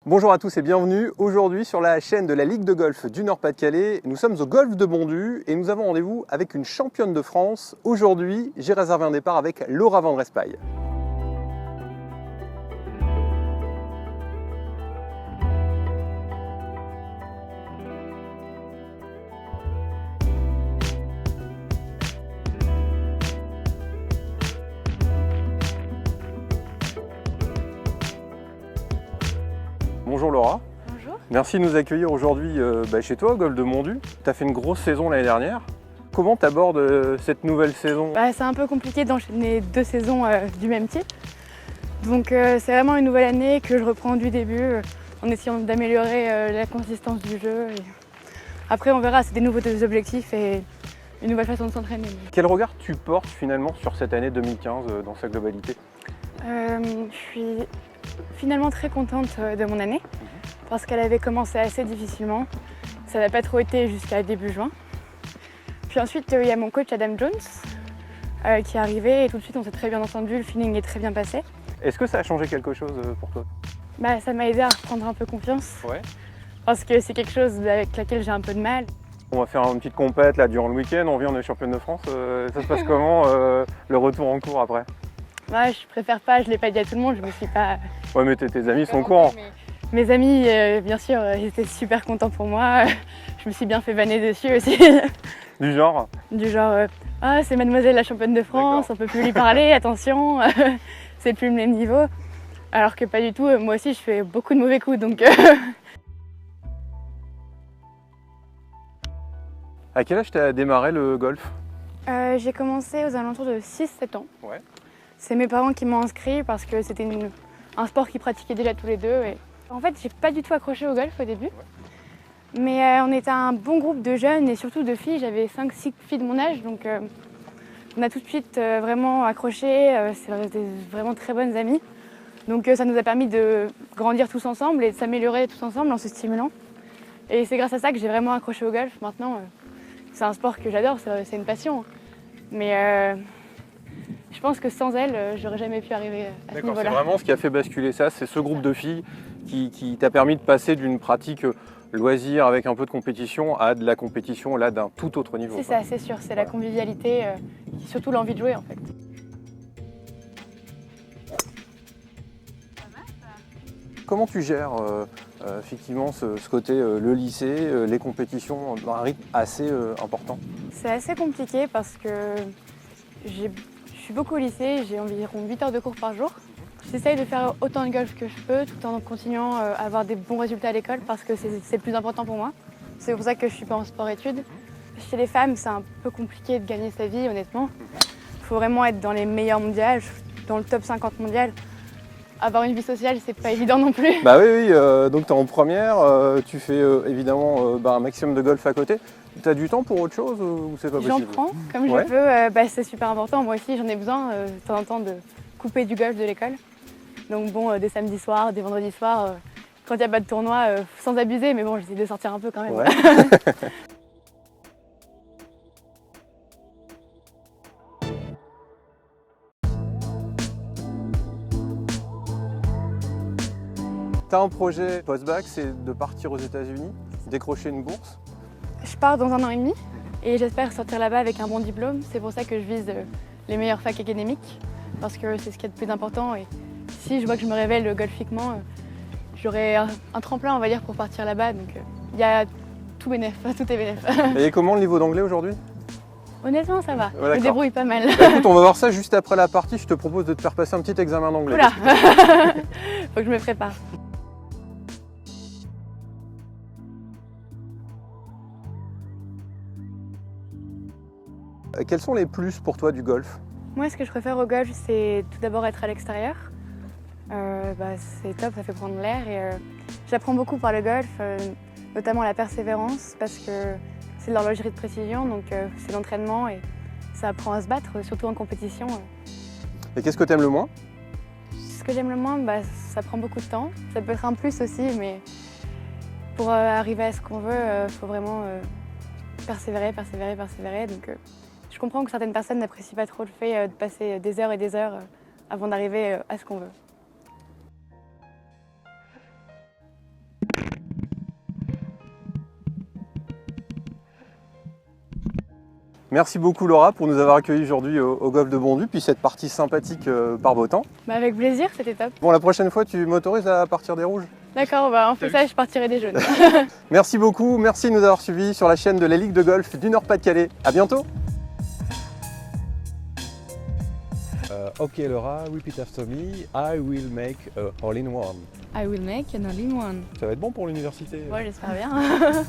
Bonjour à tous et bienvenue. Aujourd'hui sur la chaîne de la Ligue de golf du Nord-Pas-de-Calais, nous sommes au golf de Bondu et nous avons rendez-vous avec une championne de France. Aujourd'hui, j'ai réservé un départ avec Laura Van Respail. Bonjour Laura. Bonjour. Merci de nous accueillir aujourd'hui chez toi au golf de Bondu. Tu as fait une grosse saison l'année dernière. Comment tu abordes cette nouvelle saison? C'est un peu compliqué d'enchaîner deux saisons du même type. Donc c'est vraiment une nouvelle année que je reprends du début en essayant d'améliorer la consistance du jeu. Et après on verra, c'est des nouveaux objectifs et une nouvelle façon de s'entraîner. Quel regard tu portes finalement sur cette année 2015 dans sa globalité? Je suis finalement très contente de mon année parce qu'elle avait commencé assez difficilement. Ça n'a pas trop été jusqu'à début juin. Puis ensuite il y a mon coach Adam Jones qui est arrivé et tout de suite on s'est très bien entendu, le feeling est très bien passé. Est-ce que ça a changé quelque chose pour toi? Ça m'a aidé à reprendre un peu confiance. Ouais. Parce que c'est quelque chose avec laquelle j'ai un peu de mal. On va faire une petite compète là durant le week-end, on vient, on est championne de France. Ça se passe comment le retour en cours après? Je préfère pas, je l'ai pas dit à tout le monde, je me suis pas... Ouais mais tes amis sont au courant. Mes amis, bien sûr, ils étaient super contents pour moi. Je me suis bien fait vanner dessus aussi. Du genre? Du genre, ah c'est mademoiselle la championne de France, on peut plus lui parler, attention, c'est plus le même niveau. Alors que pas du tout, moi aussi je fais beaucoup de mauvais coups donc... À quel âge tu as démarré le golf? J'ai commencé aux alentours de 6-7 ans. Ouais. C'est mes parents qui m'ont inscrit parce que c'était un sport qu'ils pratiquaient déjà tous les deux. Et... En fait, j'ai pas du tout accroché au golf au début. Ouais. Mais on était un bon groupe de jeunes et surtout de filles. J'avais 5-6 filles de mon âge, donc on a tout de suite vraiment accroché. C'est des vraiment très bonnes amies. Donc ça nous a permis de grandir tous ensemble et de s'améliorer tous ensemble en se stimulant. Et c'est grâce à ça que j'ai vraiment accroché au golf. Maintenant, c'est un sport que j'adore, c'est une passion. Mais je pense que sans elle, j'aurais jamais pu arriver à ce niveau-là. C'est vraiment ce qui a fait basculer ça, c'est ce groupe de filles qui t'a permis de passer d'une pratique loisir avec un peu de compétition à de la compétition là d'un tout autre niveau. C'est ça, c'est sûr, c'est la convivialité, surtout l'envie de jouer en fait. Comment tu gères effectivement ce côté, le lycée, les compétitions dans un rythme assez important? C'est assez compliqué parce que je suis beaucoup au lycée, j'ai environ 8 heures de cours par jour. J'essaye de faire autant de golf que je peux tout en continuant à avoir des bons résultats à l'école parce que c'est le plus important pour moi. C'est pour ça que je ne suis pas en sport-études. Chez les femmes, c'est un peu compliqué de gagner sa vie, honnêtement. Il faut vraiment être dans les meilleurs mondiales, dans le top 50 mondial. Avoir une vie sociale, c'est pas évident non plus. Bah oui, donc tu es en première, tu fais évidemment un maximum de golf à côté. Tu as du temps pour autre chose ou c'est pas possible? J'en prends comme je peux, c'est super important. Moi aussi, j'en ai besoin de temps en temps de couper du golf de l'école. Donc bon, des samedis soirs, des vendredis soirs, quand il n'y a pas de tournoi, sans abuser, mais bon, j'essaie de sortir un peu quand même. Ouais. Tu as un projet post-bac, c'est de partir aux États-Unis, décrocher une bourse? Je pars dans 1 an et demi et j'espère sortir là-bas avec un bon diplôme. C'est pour ça que je vise les meilleures facs académiques parce que c'est ce qui est le plus important. Et si je vois que je me révèle golfiquement, j'aurai un tremplin, on va dire, pour partir là-bas. Donc il y a tout bénef, tout est bénef. Et comment le niveau d'anglais aujourd'hui? Honnêtement, ça va. Ouais, je me débrouille pas mal. Écoute, on va voir ça juste après la partie. Je te propose de te faire passer un petit examen d'anglais. Oula. Faut que je me prépare. Quels sont les plus pour toi du golf? Moi, ce que je préfère au golf, c'est tout d'abord être à l'extérieur. C'est top, ça fait prendre l'air et j'apprends beaucoup par le golf, notamment la persévérance parce que c'est de l'horlogerie de précision, donc c'est l'entraînement et ça apprend à se battre, surtout en compétition. Et qu'est-ce que tu aimes le moins? Ce que j'aime le moins, ça prend beaucoup de temps. Ça peut être un plus aussi, mais pour arriver à ce qu'on veut, il faut vraiment persévérer. Donc, je comprends que certaines personnes n'apprécient pas trop le fait de passer des heures et des heures avant d'arriver à ce qu'on veut. Merci beaucoup Laura pour nous avoir accueillis aujourd'hui au golf de Bondu, puis cette partie sympathique par beau temps. Bah, avec plaisir, c'était top. Bon, la prochaine fois, tu m'autorises à partir des rouges? D'accord, bah, on fait ça, je partirai des jaunes. Merci beaucoup, merci de nous avoir suivis sur la chaîne de la Ligue de golf du Nord-Pas-de-Calais. À bientôt. Ok Laura, repeat after me. I will make a all-in-one. I will make an all-in-one. Ça va être bon pour l'université. Ouais, j'espère bien.